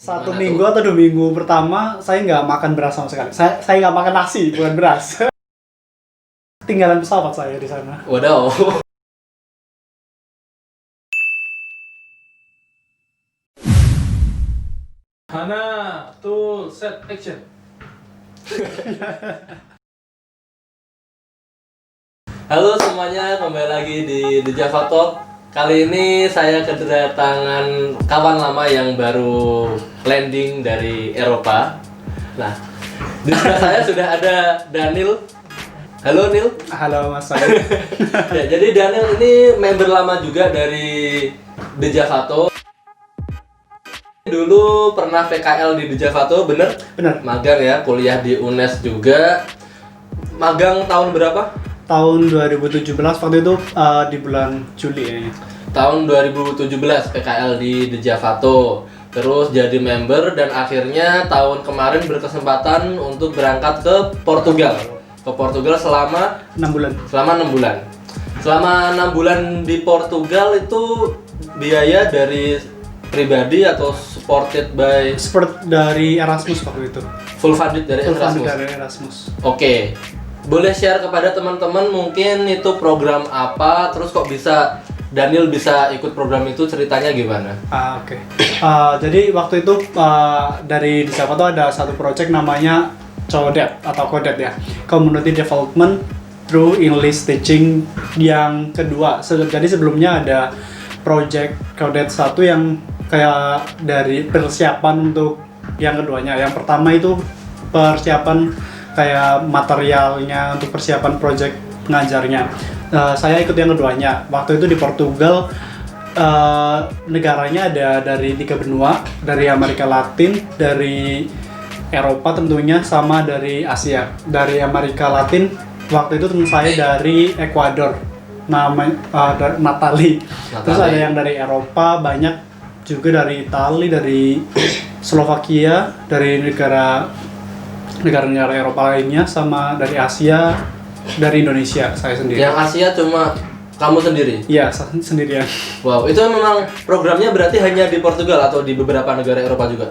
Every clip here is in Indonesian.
1 minggu atau 2 minggu pertama saya nggak makan beras sama sekali. Saya nggak makan nasi, bukan beras. Tinggalan pesawat saya di sana. Waduh. Hana, tuh set action. Halo semuanya, kembali lagi di The Java Talk. Kali ini saya kedatangan kawan lama yang baru landing dari Eropa. Nah, di sebelah saya sudah ada Daniel. Halo Nil. Halo Mas saya. Ya, jadi Daniel ini member lama juga dari The Java Talk. Dulu pernah PKL di The Java Talk, bener? Benar. Magang ya, kuliah di UNES juga. Magang tahun berapa? Tahun 2017 waktu itu di bulan Juli ya. Tahun 2017 PKL di The Javato, terus jadi member dan akhirnya tahun kemarin berkesempatan untuk berangkat ke Portugal. Ke Portugal selama 6 bulan. selama 6 bulan. Selama 6 bulan di Portugal itu biaya dari pribadi atau supported by Support dari Erasmus waktu itu. full funded dari Full funded Erasmus? dari Erasmus. Oke. Boleh share kepada teman-teman mungkin itu program apa, terus kok bisa Daniel bisa ikut program itu, ceritanya gimana? Oke. Jadi waktu itu dari di Java tuh ada satu project namanya CODET atau CODET ya, Community Development Through English Teaching yang kedua. Jadi sebelumnya ada project CODET 1 yang kayak dari persiapan untuk yang keduanya. Yang pertama itu persiapan kayak materialnya untuk persiapan project pengajarnya. Saya ikut yang keduanya. Waktu itu di Portugal, negaranya ada dari 3 benua, dari Amerika Latin, dari Eropa tentunya, sama dari Asia. Dari Amerika Latin, waktu itu teman saya dari Ekuador, namanya Natali. Terus ada yang dari Eropa, banyak juga dari Italia, dari Slovakia, dari negara-negara Eropa lainnya, sama dari Asia, dari Indonesia saya sendiri. Yang Asia cuma kamu sendiri? Iya, sendirian. Wow, itu memang programnya berarti hanya di Portugal atau di beberapa negara Eropa juga?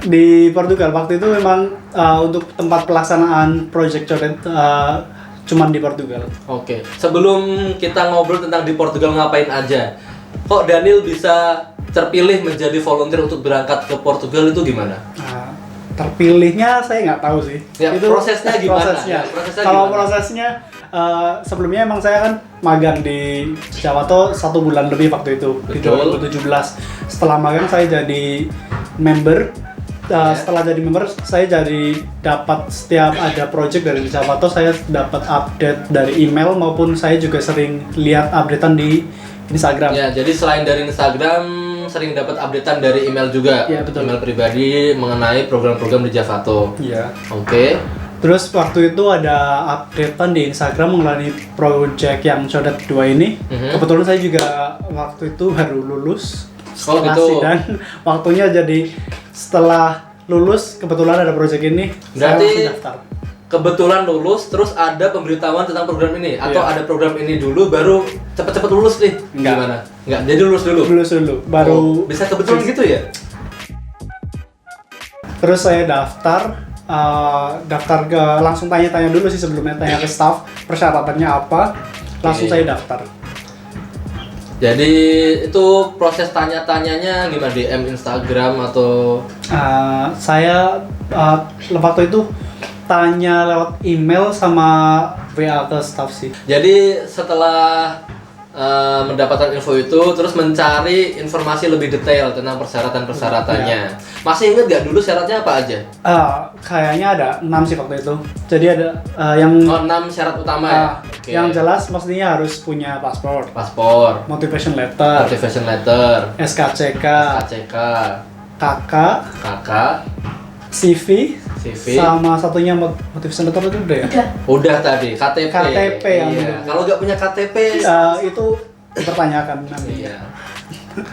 Di Portugal, waktu itu memang untuk tempat pelaksanaan Project Codet cuman di Portugal. Oke, sebelum kita ngobrol tentang di Portugal ngapain aja, kok Daniel bisa terpilih menjadi volunteer untuk berangkat ke Portugal itu gimana? Terpilihnya saya nggak tahu sih. Ya, itu prosesnya gimana? Prosesnya. Ya, prosesnya Kalau gimana? prosesnya sebelumnya emang saya kan magang di Javato 1 bulan lebih waktu itu. Betul. Di 2017. Setelah magang saya jadi member. Setelah jadi member saya jadi dapat setiap ada project dari Javato, saya dapat update dari email maupun saya juga sering lihat updatean di Instagram. Ya, jadi selain dari Instagram sering dapat updatean dari email juga. Iya, betul. Email pribadi mengenai program-program di Javato. Iya. Oke. Terus waktu itu ada updatean di Instagram mengenai project yang Codet 2 ini. Kebetulan saya juga waktu itu baru lulus setelah gitu. sidang. Waktunya jadi setelah lulus kebetulan ada project ini. Berarti saya langsung daftar. kebetulan lulus, terus ada pemberitahuan tentang program ini? Atau Iya. ada program ini dulu, baru cepet-cepet lulus nih? Enggak. Gimana? Enggak, jadi lulus dulu? Lulus dulu, baru Bisa kebetulan gitu ya? Terus saya daftar ke langsung tanya-tanya dulu sih sebelumnya, tanya ke staff persyaratannya apa, langsung Oke. saya daftar. Jadi itu proses tanya-tanyanya gimana, DM Instagram atau? Saya waktu itu tanya lewat email sama WA ke staff sih. Jadi setelah mendapatkan info itu, terus mencari informasi lebih detail tentang persyaratan-persyaratannya. Masih inget gak dulu syaratnya apa aja? Kayaknya ada 6 sih waktu itu. Jadi ada yang 6 syarat utama ya? Oke. yang jelas mestinya harus punya paspor, Paspor, motivation letter, motivation letter, SKCK, KCK, KK, KK, CV, CV, sama satunya motivation letter itu udah ya? udah tadi KTP. KTP yang iya. belum. Kalau nggak punya KTP, Itu dipertanyakan nanti. iya.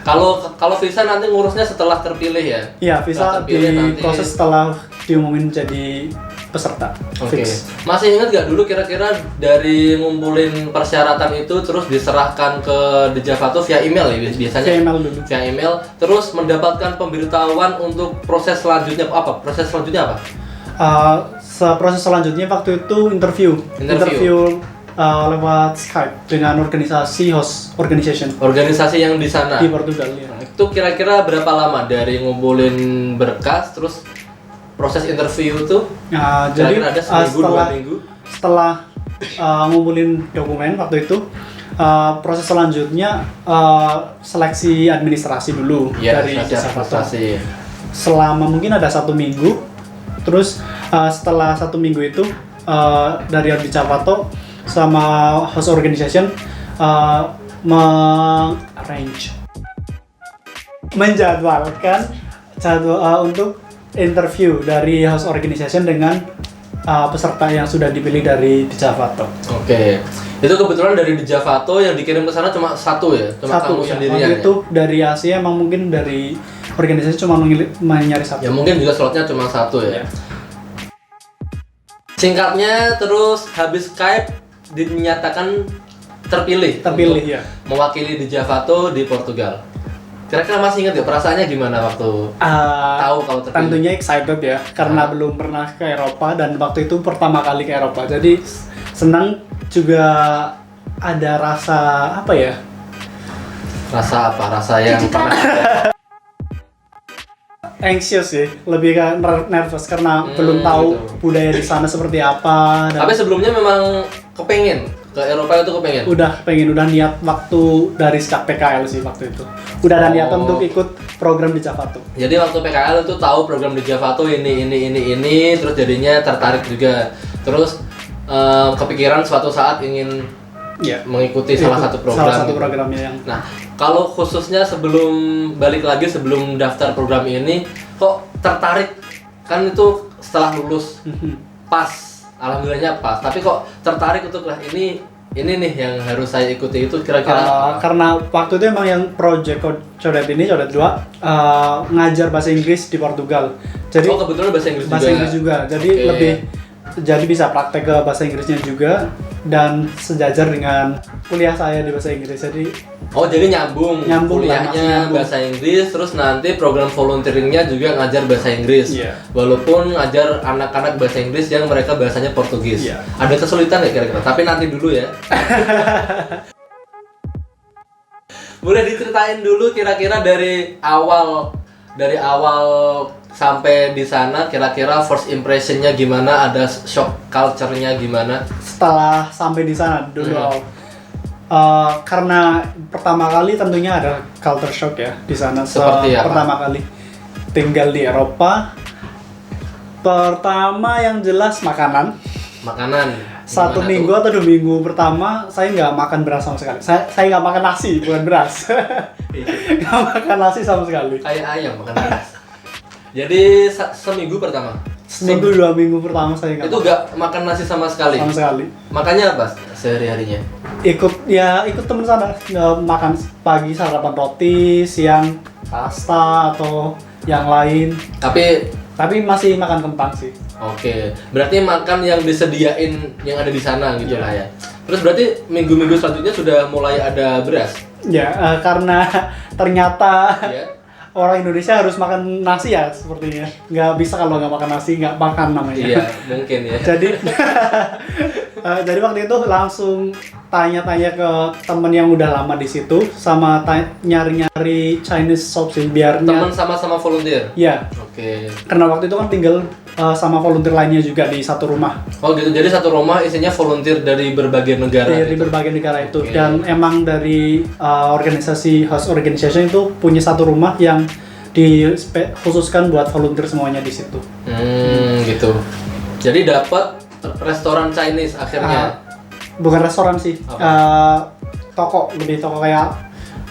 Kalau visa nanti ngurusnya setelah terpilih ya? Iya, visa Setelah terpilih nanti. proses setelah diumumin jadi peserta. Oke. Fix. Masih ingat gak dulu kira-kira dari ngumpulin persyaratan itu terus diserahkan ke The Javato via email ya biasanya? Via email dulu. Via email, terus mendapatkan pemberitahuan untuk proses selanjutnya apa? Proses selanjutnya apa? Proses selanjutnya waktu itu interview lewat Skype dengan organisasi host organization Organisasi yang di sana. di Portugal ya. Itu kira-kira berapa lama dari ngumpulin berkas terus proses interview itu? Jadi Kira-kira ada seminggu, 2 minggu? setelah ngumpulin dokumen waktu itu, proses selanjutnya seleksi administrasi dulu Iya, dari Javato. administrasi. Selama mungkin ada 1 minggu. Terus setelah 1 minggu itu dari Javato sama host organization menjadwalkan untuk interview dari host organization dengan peserta yang sudah dipilih dari Javato. Oke. Itu kebetulan dari The Javato yang dikirim ke sana cuma satu ya? Cuma kamu Ya. sendirian Waktu ya? itu dari Asia emang mungkin dari organisasi cuma menyari satu. Ya mungkin juga slotnya cuma satu ya? Ya. Singkatnya terus habis Skype dinyatakan terpilih untuk ya. mewakili The Javato di Portugal. Kira-kira masih ingat ya perasaannya gimana waktu tahu kalau terpilih? Tentunya excited ya, karena belum pernah ke Eropa dan waktu itu pertama kali ke Eropa. Jadi senang juga, ada rasa apa ya? Rasa apa? Rasa yang pernah ada. Anxious sih, lebih ke nervous karena belum tahu gitu. budaya di sana seperti apa. Dan Tapi sebelumnya memang kepengen ke Eropa itu kepengen. udah niat waktu dari sejak PKL sih waktu itu. Udah ada niat untuk ikut program di Javato. Jadi waktu PKL itu tahu program di Javato ini, terus jadinya tertarik juga. Terus kepikiran suatu saat ingin Ya. mengikuti salah satu program. Salah satu programnya yang Nah, kalau khususnya sebelum balik lagi sebelum daftar program ini, kok tertarik? Kan itu setelah lulus pas, alhamdulillahnya pas. Tapi kok tertarik untuk lah ini nih yang harus saya ikuti itu kira-kira? Karena waktu itu emang yang project Codet 2 ngajar bahasa Inggris di Portugal. Jadi Oh kebetulan bahasa Inggris juga. Jadi Oke. jadi bisa praktek ke bahasa Inggrisnya juga dan sejajar dengan kuliah saya di bahasa Inggris. Jadi Oh jadi nyambung lah, masih kuliahnya nyambung. bahasa Inggris, terus nanti program volunteeringnya juga ngajar bahasa Inggris. Iya. Walaupun ngajar anak-anak bahasa Inggris yang mereka bahasanya Portugis. Iya. Ada kesulitan nggak kira-kira? Tapi nanti dulu ya. Boleh diceritain dulu kira-kira dari awal sampai di sana kira-kira first impressionnya gimana, ada shock culture-nya gimana? setelah sampai di sana dulu karena pertama kali tentunya ada culture shock ya di sana. Seperti apa? Pertama kali tinggal di Eropa. Pertama yang jelas makanan. Satu Gimana minggu tuh? atau 2 minggu pertama saya nggak makan beras sama sekali. Saya nggak makan nasi, bukan beras. Nggak makan nasi sama sekali. Kayak ayam makan beras. Jadi seminggu pertama. Seminggu 2 minggu pertama saya nggak Itu nggak makan nasi sama sekali. sama sekali. Makanya apa sehari-harinya? Ikut temen sana, makan pagi sarapan roti, siang pasta atau yang lain. Tapi masih makan kentang sih. Oke, berarti makan yang disediain yang ada di sana gitu Iya. lah ya. Terus berarti minggu-minggu selanjutnya sudah mulai ada beras. Ya, karena ternyata Ya. orang Indonesia harus makan nasi ya sepertinya. Nggak bisa kalau nggak makan nasi, nggak makan namanya. Iya, mungkin ya. Jadi waktu itu langsung tanya-tanya ke temen yang udah lama di situ, sama nyari-nyari Chinese shop sih biar Teman sama-sama volunteer. ya, Oke. karena waktu itu kan tinggal sama volunteer lainnya juga di satu rumah Oh gitu. Jadi satu rumah isinya volunteer dari berbagai negara. dari gitu. berbagai negara itu. Oke. Dan emang dari organisasi host organization itu punya satu rumah yang dikhususkan buat volunteer semuanya di situ. Gitu. Jadi dapat restoran Chinese akhirnya. Bukan restoran sih, Apa? toko kayak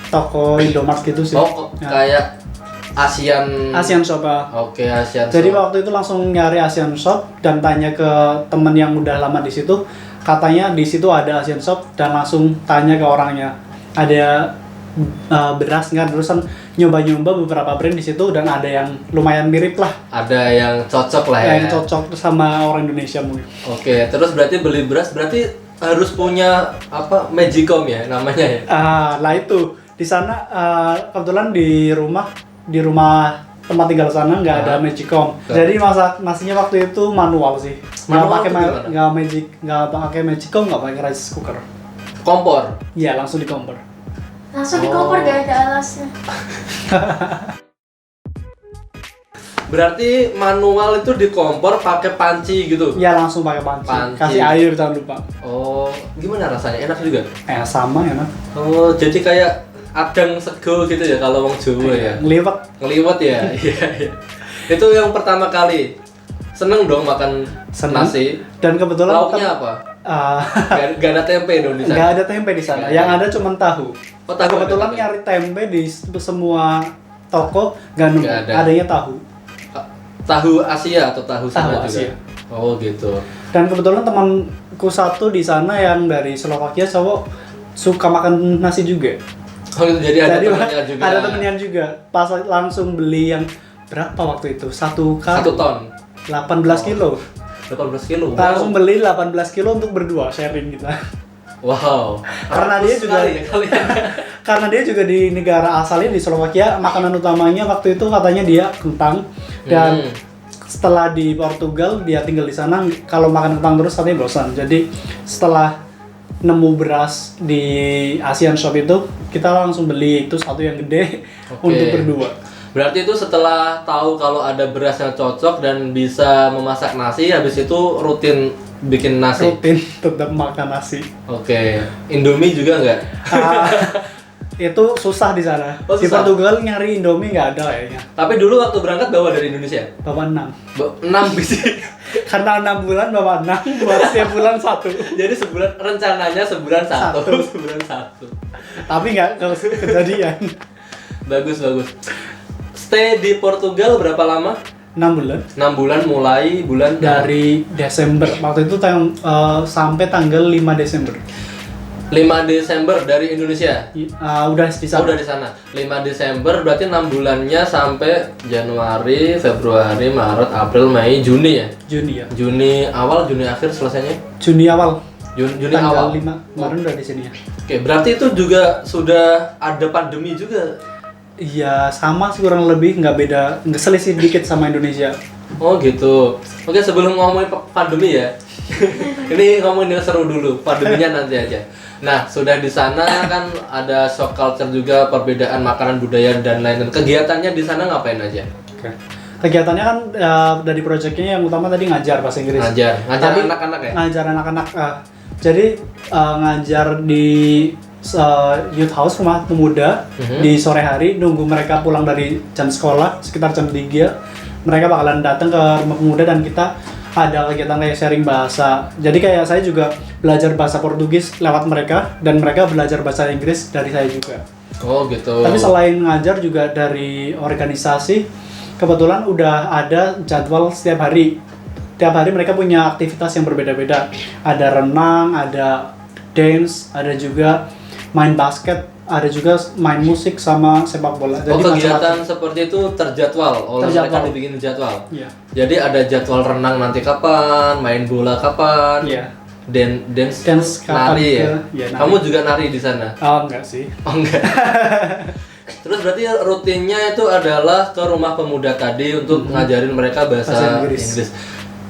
toko Indomaret gitu sih. Oh, Ya. kayak Asian Shop. Oke, Asian Jadi Shop. waktu itu langsung nyari Asian Shop dan tanya ke temen yang udah lama di situ, katanya di situ ada Asian Shop dan langsung tanya ke orangnya. Ada beras kan, terusan nyoba-nyoba beberapa brand di situ dan ada yang lumayan mirip lah, Ada yang cocok lah ya. yang cocok sama orang Indonesia mungkin. Oke, terus berarti beli beras berarti harus punya apa Magicom ya namanya ya? Lah itu di sana kebetulan di rumah tempat tinggal sana nggak ada Magicom. Jadi masak nasinya waktu itu manual sih. Manual Nggak tuh gimana? nggak pakai Magicom, nggak pakai rice cooker. Kompor. Iya, langsung di kompor. Langsung di kompor gak ada alasnya. Berarti manual itu di kompor pakai panci gitu. Iya, langsung pakai panci. Panci. Kasih air jangan lupa. Oh, gimana rasanya? Enak juga? Sama ya, Oh, jadi kayak adang sego gitu ya kalau wong Jawa ya. Ngeliwet. Ngeliwet ya. Iya, iya. Itu yang pertama kali. Seneng dong makan Seneng. nasi. Dan kebetulan Lauknya apa? Gak ada tempe dong di sana. nggak ada tempe di sana. Nggak Yang ada. ada cuma tahu. Oh, tahu Kebetulan ada tempe. nyari tempe di semua toko nggak nemu. Nggak ada. Adanya tahu. Tahu Asia atau tahu sana Tahu juga? Asia. Oh gitu. Dan kebetulan temanku satu di sana yang dari Slovakia cowok suka makan nasi juga. Oh gitu, jadi ada Jadi temannya juga. ada temennya juga. Pas langsung beli yang berapa waktu itu? Satu 1 ton. 18 kilo. 18 kilo. Langsung beli 18 kilo untuk berdua sharing kita. Wow. Karena dia juga Sekali ya kalian. karena dia juga di negara asalnya di Slovakia, makanan utamanya waktu itu katanya dia kentang dan setelah di Portugal dia tinggal di sana kalau makan kentang terus katanya bosan. Jadi setelah nemu beras di Asian Shop itu kita langsung beli itu satu yang gede Oke. untuk berdua. Berarti itu setelah tahu kalau ada beras yang cocok dan bisa memasak nasi, habis itu rutin bikin nasi. Rutin tetap makan nasi. Oke. Indomie juga nggak? Ah, itu susah di sana. Oh, Di susah? Portugal nyari Indomie nggak ada kayaknya. Tapi dulu waktu berangkat bawa dari Indonesia? Bawa 6. 6 biji. Karena 6 bulan bawa 6, buat setiap bulan 1. Jadi sebulan rencananya sebulan satu. Satu. Sebulan satu. Tapi nggak kejadian. Bagus bagus. Stay di Portugal berapa lama? 6 bulan 6 bulan mulai bulan dari Desember. Waktu itu sampai tanggal 5 Desember. 5 Desember dari Indonesia. Udah di Oh, sana. udah di sana. 5 Desember berarti 6 bulannya sampai Januari, Februari, Maret, April, Mei, Juni ya. Juni ya. Juni awal, Juni akhir selesainya. Juni awal. Juni Tanggal awal. 5 kemarin udah di sini ya. Oke, berarti itu juga sudah ada pandemi juga. Iya, sama sih kurang lebih, nggak beda, nggak selisih dikit sama Indonesia. Oh gitu. Oke, sebelum ngomongin pandemi ya. Ini ngomongin yang seru dulu, pandeminya nanti aja. Nah, sudah di sana kan ada shock culture juga, perbedaan makanan budaya dan lain-lain. Kegiatannya di sana ngapain aja? Oke. Kegiatannya kan dari proyeknya yang utama tadi ngajar bahasa Inggris. Ngajar Tapi- anak-anak ya? Ngajar anak-anak. Jadi ngajar di youth house, rumah pemuda, di sore hari nunggu mereka pulang dari jam sekolah sekitar jam 3. Mereka bakalan datang ke rumah pemuda dan kita ada kegiatan kayak sharing bahasa. Jadi kayak saya juga belajar bahasa Portugis lewat mereka dan mereka belajar bahasa Inggris dari saya juga. Oh gitu. Tapi selain ngajar juga dari organisasi, kebetulan udah ada jadwal setiap hari. Tiap hari mereka punya aktivitas yang berbeda-beda. Ada renang, ada dance, ada juga main basket, ada juga main musik sama sepak bola. Oh, kegiatan macam-macam. seperti itu terjadwal oleh mereka Terjadwal. dibikin jadwal. Iya. Jadi ada jadwal renang nanti kapan, main bola kapan, Iya. dance, Dance kapan nari ya. iya, nari. Kamu juga nari di sana? Oh, enggak sih. Oh enggak. Terus berarti rutinnya itu adalah ke rumah pemuda tadi untuk ngajarin mereka bahasa Bahasa Inggris. Inggris.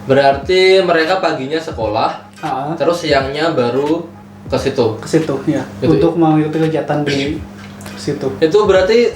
Berarti mereka paginya sekolah, terus siangnya baru ke situ. Ke situ ya. Gitu. Untuk mengikuti kegiatan di situ. Itu berarti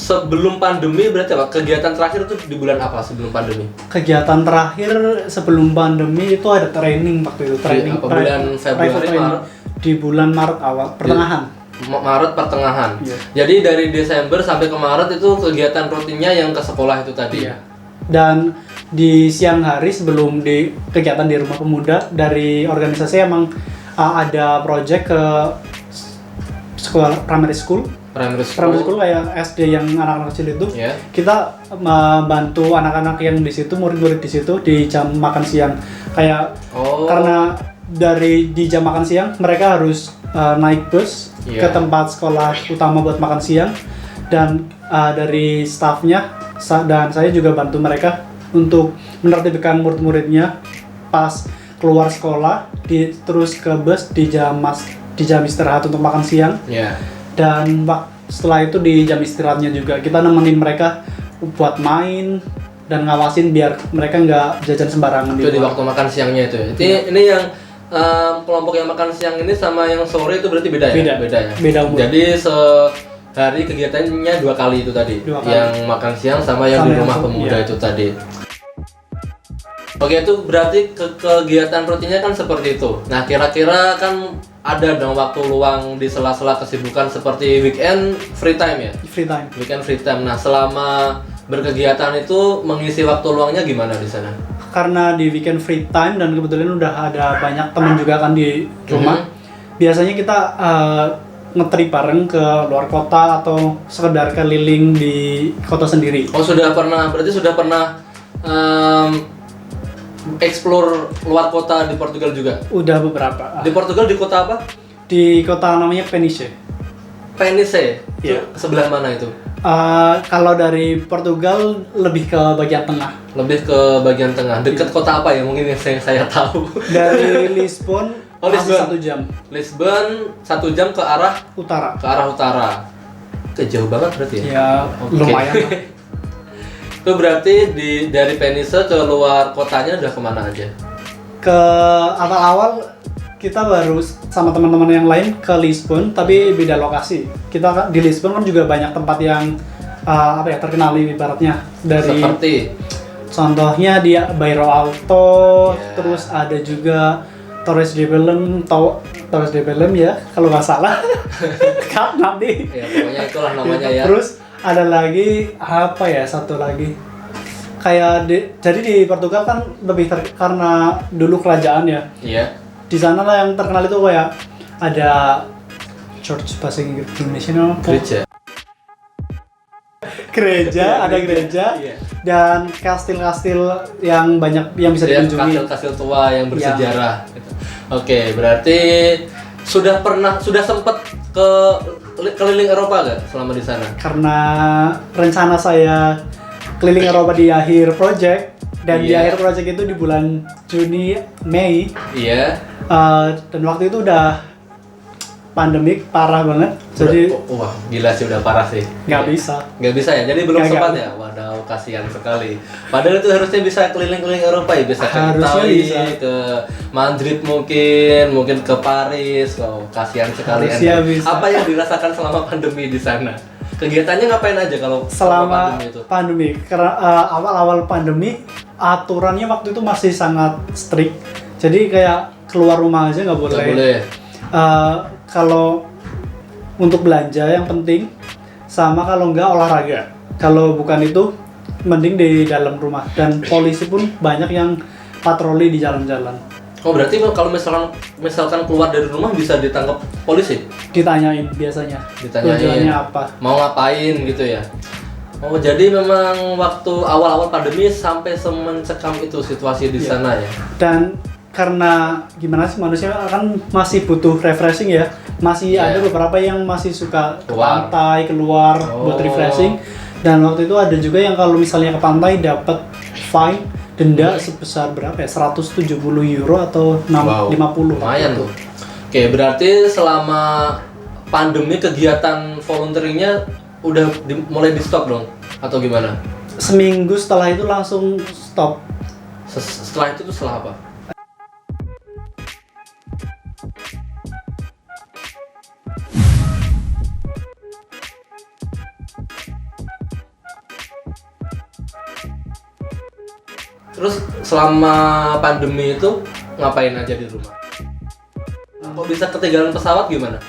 sebelum pandemi berarti apa? Kegiatan terakhir itu di bulan apa sebelum pandemi? Kegiatan terakhir sebelum pandemi itu ada training waktu itu, training apa, bulan Februari, private training. Maret? Di bulan Maret awal, pertengahan. Maret pertengahan. Iya. Jadi dari Desember sampai ke Maret itu kegiatan rutinnya yang ke sekolah itu tadi. Iya. Dan di siang hari sebelum di kegiatan di rumah pemuda dari organisasi emang ada project ke sekolah primary school. Primary Primary school. school kayak SD yang anak-anak kecil itu. Ya. Kita membantu anak-anak yang di situ, murid-murid di situ di jam makan siang. Kayak Oh. karena di jam makan siang mereka harus naik bus ke tempat sekolah utama buat makan siang, dan dari staffnya dan saya juga bantu mereka untuk menertibkan murid-muridnya pas keluar sekolah, terus ke bus di jam istirahat untuk makan siang. Dan setelah itu di jam istirahatnya juga kita nemenin mereka buat main dan ngawasin biar mereka nggak jajan sembarangan itu di waktu makan siangnya itu ya. Jadi ini yang kelompok yang makan siang ini sama yang sore itu berarti beda ya? Beda umur. Jadi sehari kegiatannya 2 kali itu tadi. Yang makan siang sama yang di rumah pemuda itu tadi. Oke, itu berarti kegiatan rutinnya kan seperti itu. Nah, kira-kira kan ada dong waktu luang di sela-sela kesibukan seperti weekend free time ya? Weekend free time. Nah, selama berkegiatan itu mengisi waktu luangnya gimana di sana? Karena di weekend free time dan kebetulan udah ada banyak teman juga kan di rumah. Biasanya kita nge-trip bareng ke luar kota atau sekedar keliling di kota sendiri. Oh, berarti sudah pernah explore luar kota di Portugal juga? Udah beberapa. Di Portugal di kota apa? Di kota namanya Peniche. Peniche? Iya. Sebelah mana itu? Kalau dari Portugal lebih ke bagian tengah. Lebih ke bagian tengah. Dekat kota apa ya? Mungkin yang saya tahu. Dari Lisbon, Lisbon. 1 jam. Lisbon 1 jam ke arah utara. Jauh banget berarti ya? Ya, lumayan lah. Itu berarti dari Peniche ke luar kotanya udah kemana aja? Ke awal-awal kita baru sama teman-teman yang lain ke Lisbon, tapi beda lokasi. Kita di Lisbon kan juga banyak tempat yang terkenal ibaratnya dari. Seperti? Contohnya di Bairro Alto, terus ada juga Torres de Belém ya, kalau nggak salah. Cut nanti. Ya pokoknya itulah namanya ya. Terus ada lagi satu lagi kayak jadi di Portugal kan lebih karena dulu kerajaan ya. Iya. Di sana lah yang terkenal itu kayak ada church bahasa Indonesia gereja, ada gereja, dan kastil-kastil yang banyak yang bisa dikunjungi. Kastil-kastil tua yang bersejarah. Oke, berarti sudah sempat keliling Eropa nggak selama di sana? Karena rencana saya keliling Eropa di akhir project, dan di akhir project itu di bulan Juni Mei. Iya. Dan waktu itu udah pandemik parah banget. Jadi wah, gila sih, udah parah sih. Nggak bisa ya. Jadi belum sempat ya. Waduh, kasihan sekali. Padahal itu harusnya bisa keliling-keliling Eropa ya, bisa ke Italia, ke Madrid mungkin ke Paris. Oh, kasihan sekali Anda. Apa yang dirasakan selama pandemi di sana? Kegiatannya ngapain aja kalau selama pandemi itu? Pandemi, karena awal-awal pandemi aturannya waktu itu masih sangat strict. Jadi kayak keluar rumah aja nggak boleh. Nggak boleh. Kalau untuk belanja yang penting, sama kalau nggak olahraga. Kalau bukan itu, mending di dalam rumah. Dan polisi pun banyak yang patroli di jalan-jalan. Oh, berarti kalau misalkan keluar dari rumah bisa ditangkap polisi? Ditanyain biasanya. Tujuannya apa? Mau ngapain gitu ya? Oh, jadi memang waktu awal-awal pandemi sampai semencekam itu situasi di sana ya? Dan karena gimana sih, manusia kan masih butuh refreshing ya. Masih ada beberapa yang masih suka ke pantai, keluar buat refreshing. Dan waktu itu ada juga yang kalau misalnya ke pantai dapat fine, denda sebesar berapa ya? 170 euro atau 50. Lumayan tuh. Oke, berarti selama pandemi kegiatan volunteeringnya udah mulai di stop dong? Atau gimana? Seminggu setelah itu langsung stop. Setelah itu tuh setelah apa? Terus selama pandemi itu ngapain aja di rumah? Kok bisa ketinggalan pesawat gimana?